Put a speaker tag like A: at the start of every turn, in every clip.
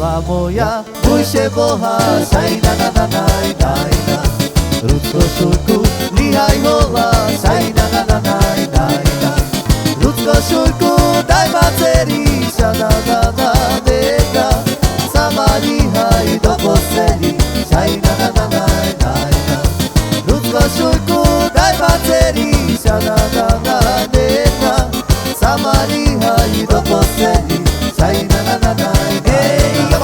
A: Milá moja, boj się Boha, sajna na na naj, daj na. Ľudsko šujku, líhaj hola, sajna na na naj, daj na. Ľudsko šujku, daj ma dcerí, šana na na neka. Sama líhaj do posteli, sajna na na naj, daj na. Ľudsko šujku, daj ma dcerí, šana na na neka. Sama líhaj do posteli, sajna na na naj, daj na.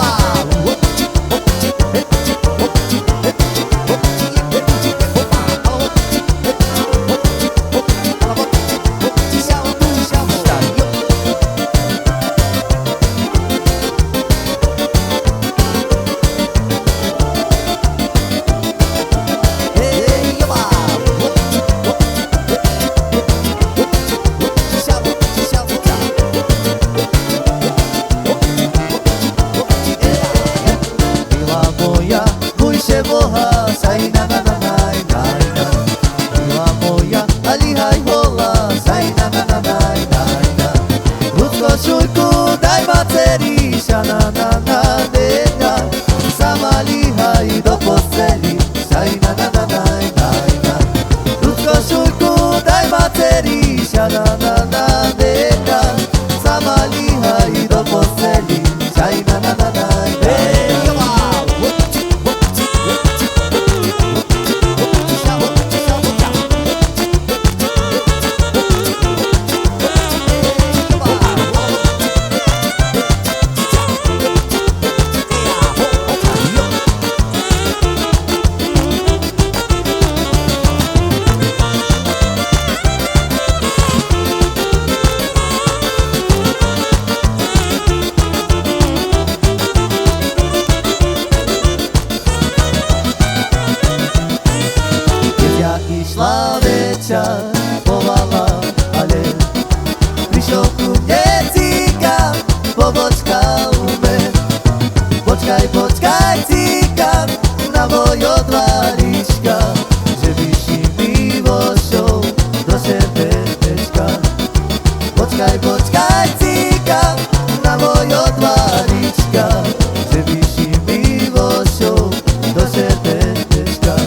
A: Boha, sajna na na naj, daj na. Milá moja, a líhaj hola, sajna na na naj, daj na. Ľudsko šujku, daj ma dcerí, šana na na neka. Sama líhaj do posteli, sajna na na naj, daj na. Ľudsko šujku, daj ma dcerí, šana na na neka. Sama líhaj do posteli, sajna na na naj, daj na. Išla večer, volala, ale prišiel ku mne cíkan, pobočkal me. Počkaj, počkaj, cíkan, na mojo dvariška, že by si mi vošol do šepetečka. Počkaj, počkaj, cíkan, na mojo dvariška, že by si mi vošol do šepetečka.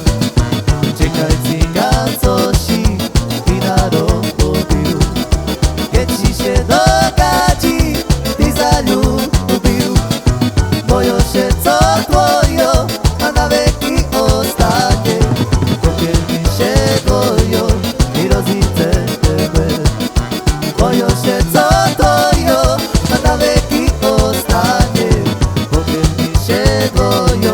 A: Čekaj, cíkan, co si ty narobil, keď si še do gati ty zaľúbil. Mojo všetko tvojo a na veky ostane, pokiaľ mi še tvojo vyrozíte tebe. Mojo všetko tvojo a na veky ostane, pokiaľ mi še tvojo